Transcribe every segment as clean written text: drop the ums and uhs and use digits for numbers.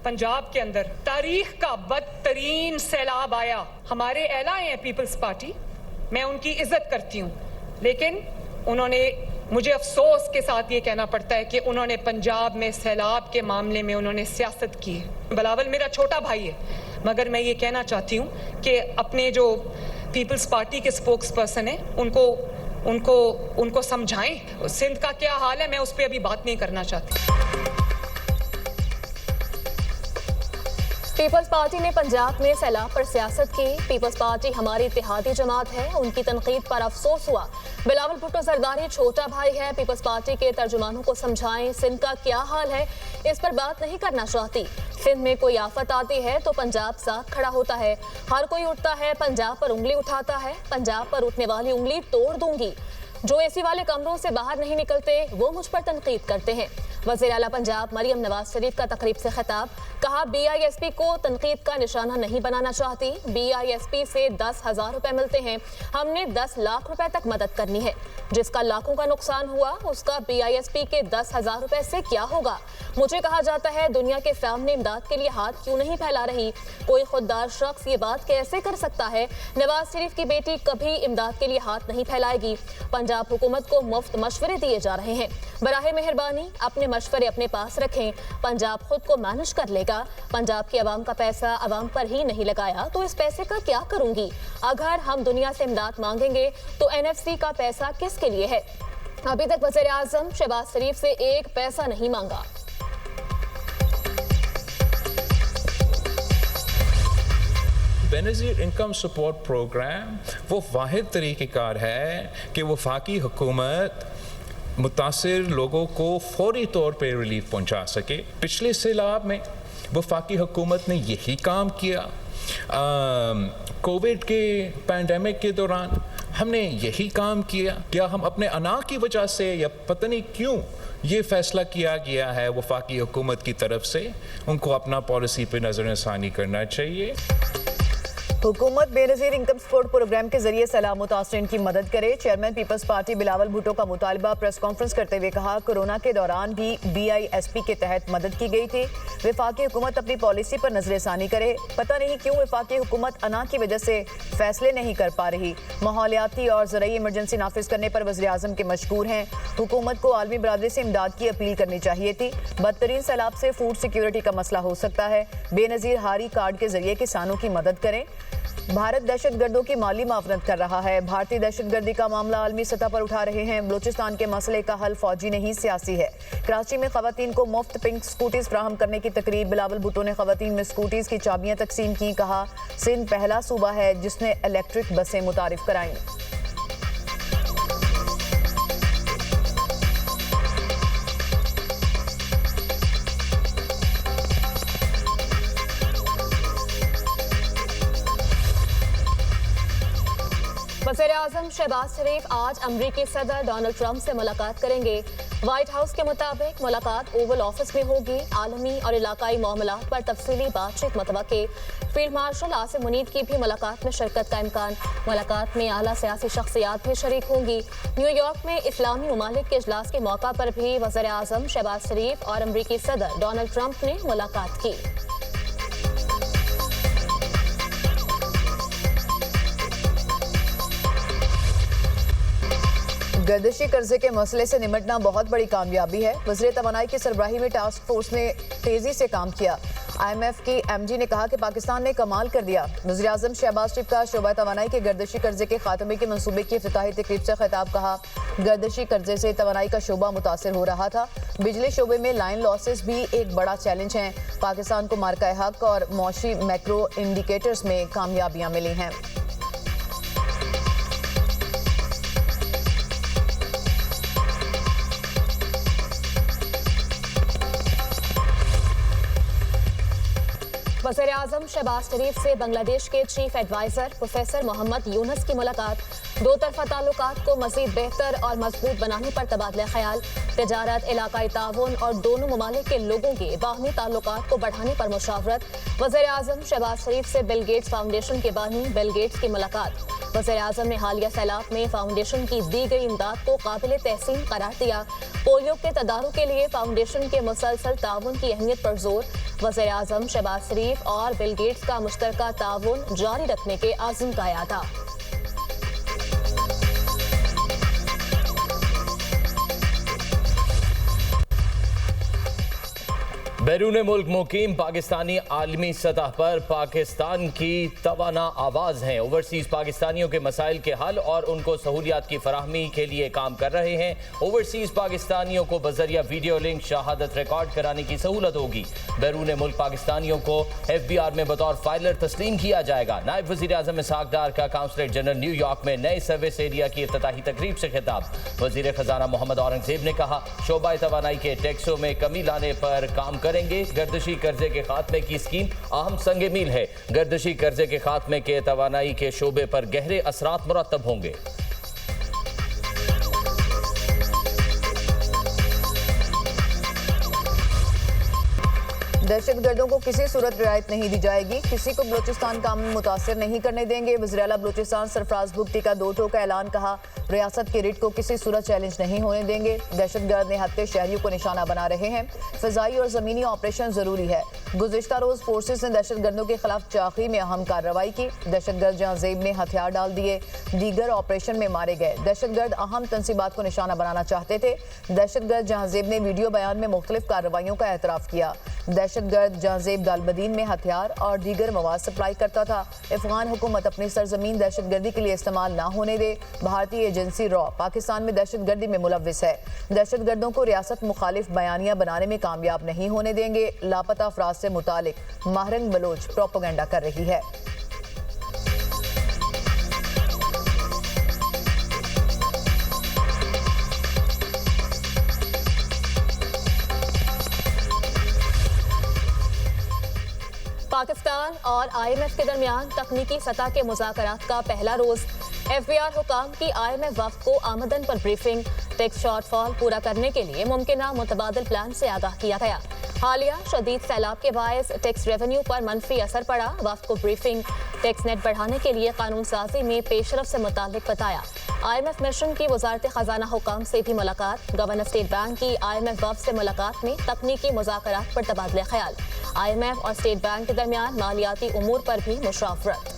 पंजाब के अंदर तारीख का बदतरीन सैलाब आया। हमारे एलाए हैं पीपल्स पार्टी, मैं उनकी इज्जत करती हूँ, लेकिन उन्होंने, मुझे अफसोस के साथ ये कहना पड़ता है कि उन्होंने पंजाब में सैलाब के मामले में उन्होंने सियासत की है। बिलावल मेरा छोटा भाई है, मगर मैं ये कहना चाहती हूँ कि अपने जो पीपल्स पार्टी के स्पोक्स पर्सन हैं उनको समझाएं सिंध का क्या हाल है। मैं उस पर अभी बात नहीं करना चाहती। पीपल्स पार्टी ने पंजाब में सैलाब पर सियासत की। पीपल्स पार्टी हमारी इत्तेहादी जमात है, उनकी तनकीद पर अफसोस हुआ। बिलावल भुट्टो जरदारी छोटा भाई है, पीपल्स पार्टी के तर्जुमानों को समझाएं सिंध का क्या हाल है, इस पर बात नहीं करना चाहती। सिंध में कोई आफत आती है तो पंजाब साथ खड़ा होता है, हर कोई उठता है पंजाब पर उंगली उठाता है, पंजाब पर उठने वाली उंगली तोड़ दूंगी। जो एसी वाले कमरों से बाहर नहीं निकलते वो मुझ पर तनकीद करते हैं। वज़ीर आला पंजाब मरियम नवाज शरीफ का तकरीब से खिताब, कहा BISP को तनकीद का निशाना नहीं बनाना चाहती। BISP से 10,000 रुपए मिलते हैं, हमने 10 लाख रुपए तक मदद करनी है। जिसका लाखों का नुकसान हुआ उसका BISP के 10,000 रुपए से क्या होगा। मुझे कहा जाता है दुनिया के सामने इमदाद के लिए हाथ क्यों नहीं फैला रही। कोई खुददार शख्स ये बात कैसे कर सकता है। नवाज शरीफ की बेटी कभी इमदाद के लिए हाथ नहीं फैलाएगी। पंजाब हुकूमत को मुफ्त मशवरे दिए जा रहे हैं, बराहे मेहरबानी अपने मशवरे अपने पास रखें। पंजाब खुद को मैनेज कर लेगा। पंजाब की आवाम का पैसा आवाम पर ही नहीं लगाया तो इस पैसे का क्या करूंगी। अगर हम दुनिया से इमदाद मांगेंगे तो NFC का पैसा किसके लिए है। अभी तक वज़ीर आज़म शहबाज शरीफ से एक पैसा नहीं मांगा। बेनज़ीर इनकम सपोर्ट प्रोग्राम वो वाहिद तरीक़ेकार है कि वफाकी हुकूमत मुतासिर लोगों को फौरी तौर पर रिलीफ पहुंचा सके। पिछले सैलाब में वफाकी हुकूमत ने यही काम किया। कोविड के पैंडेमिक के दौरान हमने यही काम किया। क्या हम अपने अना की वजह से या पता नहीं क्यों ये फैसला किया गया है वफाकी हुकूमत की तरफ से, उनको अपना पॉलिसी पे नज़रसानी करना चाहिए। हुकूमत बेनज़ीर इनकम सपोर्ट प्रोग्राम के जरिए सैलाब मुतासरीन की मदद करे। Chairman people's party Bilawal Bhutto का मुतालबा। प्रेस कॉन्फ्रेंस करते हुए कहा कोरोना के दौरान भी BISP के तहत मदद की गई थी। वफाकी हुकूमत अपनी पॉलिसी पर नजरसानी करे। पता नहीं क्यों वफाकी हुकूमत अना की वजह से फैसले नहीं कर पा रही। माहौलियाती और ज़रूरी इमरजेंसी नाफिज करने पर वज़ीर आज़म के मशकूर हैं। हुकूमत को आलमी बरादरी से इमदाद की अपील करनी चाहिए थी। बदतरीन सैलाब से फूड सिक्योरिटी का मसला हो सकता है। बेनज़ीर हारी कार्ड के जरिए किसानों की मदद करें। भारत दहशतगर्दों की माली मावनत कर रहा है। भारतीय दहशतगर्दी का मामला आलमी सतह पर उठा रहे हैं। बलूचिस्तान के मसले का हल फौजी नहीं सियासी है। कराची में खवातीन को मुफ्त पिंक स्कूटीज फ्राहम करने की तकरीब। बिलावल भुट्टो ने खवातीन में स्कूटीज की चाबियां तकसीम की। कहा सिंध पहला सूबा है जिसने इलेक्ट्रिक बसें मुतारिफ कराई। वज़ीर आज़म शहबाज शरीफ आज अमरीकी सदर डोनाल्ड ट्रंप से मुलाकात करेंगे। व्हाइट हाउस के मुताबिक मुलाकात ओवल ऑफिस में होगी। आलमी और इलाकाई मामलात पर तफसीली बातचीत मुतवक्के। फील्ड मार्शल आसिम मुनीर की भी मुलाकात में शिरकत का इम्कान। मुलाकात में आला सियासी शख्सियात भी शरीक होंगी। न्यूयॉर्क में इस्लामी ममालिक के इजलास के मौका पर भी वज़ीर आज़म शहबाज शरीफ और अमरीकी सदर डोनाल्ड ट्रंप ने मुलाकात की। गर्दिशी कर्जे के मसले से निमटना बहुत बड़ी कामयाबी है। वज़ीर तवानाई की सरबराही में टास्क फोर्स ने तेजी से काम किया। IMF की MD ने कहा कि पाकिस्तान ने कमाल कर दिया। वज़ीर आज़म शहबाज शरीफ का शोबा तवानाई के गर्दिशी कर्जे के खात्मे के मंसूबे की इफ्तिताही तकरीब से खिताब। कहा गर्दिशी कर्जे से तवानाई का शोबा मुतासिर हो रहा था। बिजली शोबे में लाइन लॉसेस भी एक बड़ा चैलेंज हैं। पाकिस्तान को मार्का हक और मौशी मैक्रो इंडिकेटर्स में कामयाबियाँ मिली हैं। वज़ीर आज़म शहबाज शरीफ से बांग्लादेश के chief adviser professor Mohammad Yunus की मुलाकात। दो तरफा ताल्लुकात को मजीद बेहतर और मजबूत बनाने पर तबादला ख्याल, तिजारत, इलाकाई ताउन और दोनों ममालिक के लोगों के बाहमी ताल्लुकात को बढ़ाने पर मुशावरत। वज़ीर-ए-आज़म शहबाज शरीफ से बिल गेट्स फाउंडेशन के बानी बिल गेट्स की मुलाकात। वज़ीर-ए-आज़म ने हालिया सैलाब में फाउंडेशन की दी गई इमदाद को काबिल तहसीन करार दिया। पोलियो के तदारुक के लिए फाउंडेशन के मुसलसल ताउन की अहमियत पर जोर। वज़ीर-ए-आज़म शहबाज शरीफ और बिल गेट्स का मुश्तरका ताउन जारी रखने के आज़म का यादा। बैरून मुल्क मुकीम पाकिस्तानी आलमी सतह पर पाकिस्तान की तवाना आवाज़ हैं। ओवरसीज़ पाकिस्तानियों के मसाइल के हल और उनको सहूलियात की फराहमी के लिए काम कर रहे हैं। ओवरसीज़ पाकिस्तानियों को बजरिया वीडियो लिंक शहादत रिकॉर्ड कराने की सहूलत होगी। बैरून मुल्क पाकिस्तानियों को FBR में बतौर फाइलर तस्लीम किया जाएगा। नायब वज़ीर आज़म इसहाक डार का काउंसलेट जनरल न्यूयॉर्क में नए सर्विस एरिया की इफ्तिताही तकरीब से खिताब। वज़ीर ख़जाना मोहम्मद औरंगज़ेब ने कहा, शोबा तवानाई के टैक्सों में कमी लाने पर काम करेंगे। गर्दशी कर्जे के खात्मे की स्कीम अहम संग मील है। गर्दशी कर्जे के खात्मे के तवानाई के शोबे पर गहरे असरात मुरतब होंगे। दहशतगर्दों को किसी सूरत रियायत नहीं दी जाएगी, किसी को बलूचिस्तान का अमन मुतासर नहीं करने देंगे। वज़ीर आला बलूचिस्तान सरफराज भुगती का 2 टोक का ऐलान। कहा, रियासत की रिट को किसी सूरत चैलेंज नहीं होने देंगे। दहशतगर्द निहत्ते शहरियों को निशाना बना रहे हैं। फ़िज़ाई और ज़मीनी ऑपरेशन ज़रूरी है। गुज़िश्ता रोज़ फोर्सेस ने दहशतगर्दों के खिलाफ चाकी में अहम कार्रवाई की। दहशतगर्द जहां ज़ेब ने हथियार डाल दिए, दीगर ऑपरेशन में मारे गए। दहशतगर्द अहम तंसीबात को निशाना बनाना चाहते थे। दहशतगर्द जहां ज़ेब ने वीडियो बयान में मुख्तलिफ कार्रवाइयों का एतराफ़ किया। दहशतगर्द जहांजेब दालबदीन में हथियार और दीगर मवाद सप्लाई करता था। अफगान हुकूमत अपनी सरजमीन दहशतगर्दी के लिए इस्तेमाल ना होने दे। भारतीय एजेंसी रॉ पाकिस्तान में दहशतगर्दी में मुलव्विस है। दहशतगर्दों को रियासत मुखालिफ बयानिया बनाने में कामयाब नहीं होने देंगे। लापता अफराद से मुतालिक महरंग बलोच प्रोपेगेंडा कर रही है। पाकिस्तान और IMF के दरमियान तकनीकी सतह के मुज़ाकरात का पहला रोज। FBR हुकाम की IMF वफ़द को आमदन पर ब्रीफिंग। टैक्स शॉर्टफॉल पूरा करने के लिए मुमकिना मुतबादिल प्लान से आगाह किया गया। हालिया शदीद सैलाब के बायस टैक्स रेवेन्यू पर मनफी असर पड़ा। वफ़द को ब्रीफिंग। टैक्स नेट बढ़ाने के लिए कानून साजी में पेशरफ से मुताल्लिक बताया। IMF मिशन की वजारत खजाना हुकाम से भी मुलाकात। गवर्नर स्टेट बैंक की IMF वफ़द से मुलाकात में तकनीकी मुज़ाकरात पर तबादला ख्याल। IMF और स्टेट बैंक के दरमियान मालियाती उमूर पर भी मुशावरत।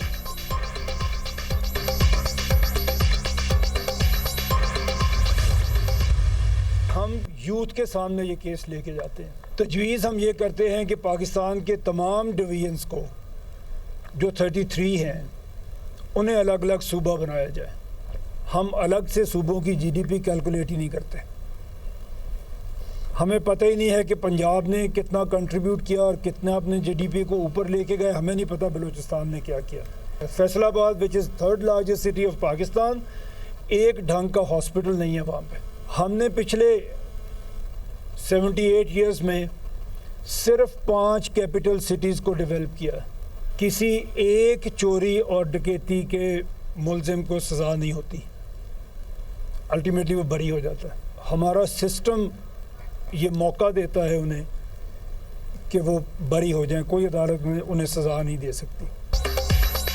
हम यूथ के सामने ये केस लेके जाते हैं। तजवीज़ हम ये करते हैं कि पाकिस्तान के तमाम डिवीजन्स को जो 33 हैं उन्हें अलग अलग सूबा बनाया जाए। हम अलग से सूबों की GDP कैलकुलेट ही नहीं करते। हमें पता ही नहीं है कि पंजाब ने कितना कंट्रीब्यूट किया और कितना अपने GDP को ऊपर लेके गए। हमें नहीं पता बलूचिस्तान ने क्या किया। Faisalabad which is 3rd largest city of Pakistan, एक ढंग का हॉस्पिटल नहीं है वहाँ पे। हमने पिछले 78 ईयर्स में सिर्फ 5 कैपिटल सिटीज़ को डेवलप किया। किसी एक चोरी और डकैती के मुलजिम को सज़ा नहीं होती, अल्टीमेटली वो बरी हो जाता है। हमारा सिस्टम ये मौका देता है उन्हें कि वो बरी हो जाएं। कोई अदालत में उन्हें सज़ा नहीं दे सकती।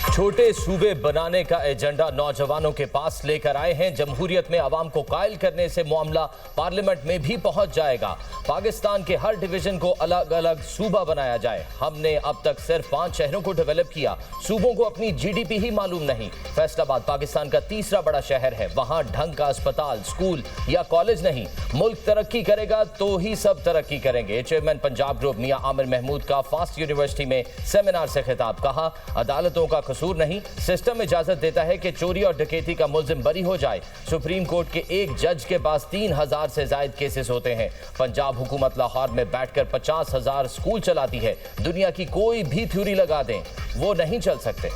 छोटे सूबे बनाने का एजेंडा नौजवानों के पास लेकर आए हैं। जमहूरियत में आवाम को कायल करने से मामला पार्लियामेंट में भी पहुंच जाएगा। पाकिस्तान के हर डिवीजन को अलग अलग सूबा बनाया जाए। हमने अब तक सिर्फ 5 शहरों को डेवलप किया। सूबों को अपनी GDP ही मालूम नहीं। फैसलाबाद पाकिस्तान का 3रा बड़ा शहर है। वहां ढंग का अस्पताल, स्कूल या कॉलेज नहीं। मुल्क तरक्की करेगा तो ही सब तरक्की करेंगे। चेयरमैन पंजाब ग्रुप मियां आमिर महमूद का फास्ट यूनिवर्सिटी में सेमिनार से खिताब। कहा, अदालतों का कसूर नहीं, सिस्टम इजाजत देता है कि चोरी और डकैती का मुलजिम बरी हो जाए। सुप्रीम कोर्ट के एक जज के पास 3000 से ज्यादा केसेस होते हैं। पंजाब हुकूमत लाहौर में बैठकर 50,000 स्कूल चलाती है। दुनिया की कोई भी थ्योरी लगा दें, वो नहीं चल सकते।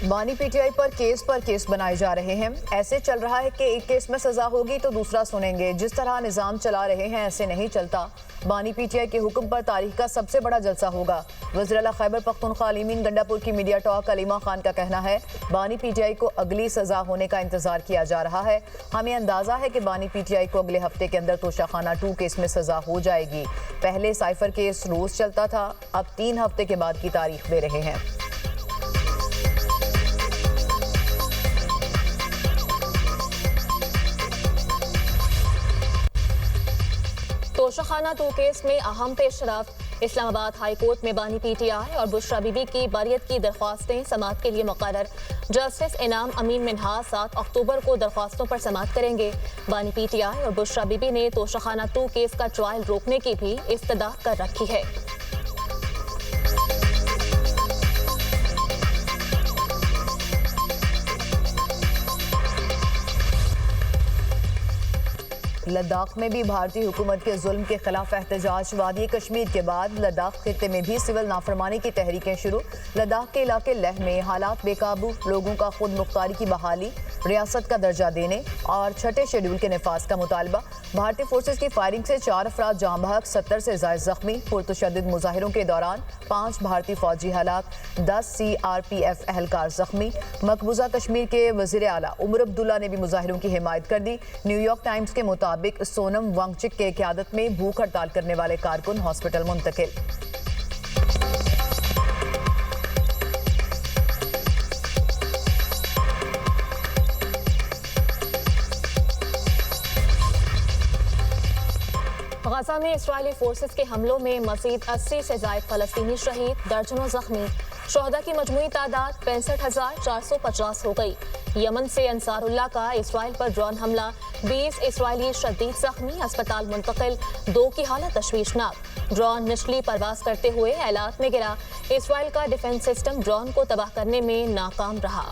बानी पीटीआई पर केस बनाए जा रहे हैं। ऐसे चल रहा है कि एक केस में सजा होगी तो दूसरा सुनेंगे। जिस तरह निजाम चला रहे हैं ऐसे नहीं चलता। बानी पीटीआई के हुक्म पर तारीख का सबसे बड़ा जलसा होगा। वज़ीर आला खैबर पख्तूनख्वा अलीमीन गंडापुर की मीडिया टॉक अलीमा खान का कहना है, बानी पीटीआई को अगली सजा होने का इंतजार किया जा रहा है। हमें अंदाजा है कि बानी पीटीआई को अगले हफ्ते के अंदर तोशाखाना 2 केस में सजा हो जाएगी। पहले साइफर केस रोज चलता था, अब 3 हफ्ते के बाद की तारीख दे रहे हैं। तोशाखाना 2 केस में अहम पेशरफ। इस्लामाबाद हाई कोर्ट में बानी पीटीआई और बुशरा बीबी की बरियत की दरख्वास्तें समाअत के लिए मुकर्रर। जस्टिस इनाम अमीन मिनहाज 7 अक्टूबर को दरख्वास्तों पर समाअत करेंगे। बानी पीटीआई और बुशरा बीबी ने तोशाखाना 2 केस का ट्रायल रोकने की भी इस्तदा कर रखी है। लद्दाख में भी भारतीय हुकूमत के जुल्म के खिलाफ एहतजाज। वादी कश्मीर के बाद लद्दाख खित्ते में भी सिविल नाफरमानी की तहरीकें शुरू। लद्दाख के इलाके लेह में हालात बेकाबू, लोगों का खुद मुख्तारी की बहाली, रियासत का दर्जा देने और छठे शेड्यूल के नफाज का मुतालबा। भारतीय फोर्सेज की फायरिंग से 4 अफराद जाँ बहक, 70 से ज़ायद जख्मी। पुरतशद्दिद मुजाहिरों के दौरान 5 भारतीय फौजी हलाक, 10 CRPF एहलकार जख्मी। मकबूजा कश्मीर के वज़ीर आला उमर अब्दुल्ला ने भी मुजाहिरों की हिमायत कर दी। न्यूयॉर्क टाइम्स के मुताबिक सोनम वांगचुक के क़यादत में भूख हड़ताल करने वाले कारकुन हॉस्पिटल मुंतकिल। गजा में इस्राइली फोर्सेस के हमलों में मजीद 80 से ज़ायद फलस्तीनी शहीद, दर्जनों जख्मी। शोहदा की मजमूई तादाद 65,450 हो गई। यमन से अंसारुल्लाह का इसराइल पर ड्रोन हमला, 20 इसराइली शदीद जख्मी, अस्पताल मुंतकिल, 2 की हालत तशवीशनाक। ड्रोन निचली परवाज करते हुए एलात में गिरा। इसराइल का डिफेंस सिस्टम ड्रोन को तबाह करने में नाकाम रहा।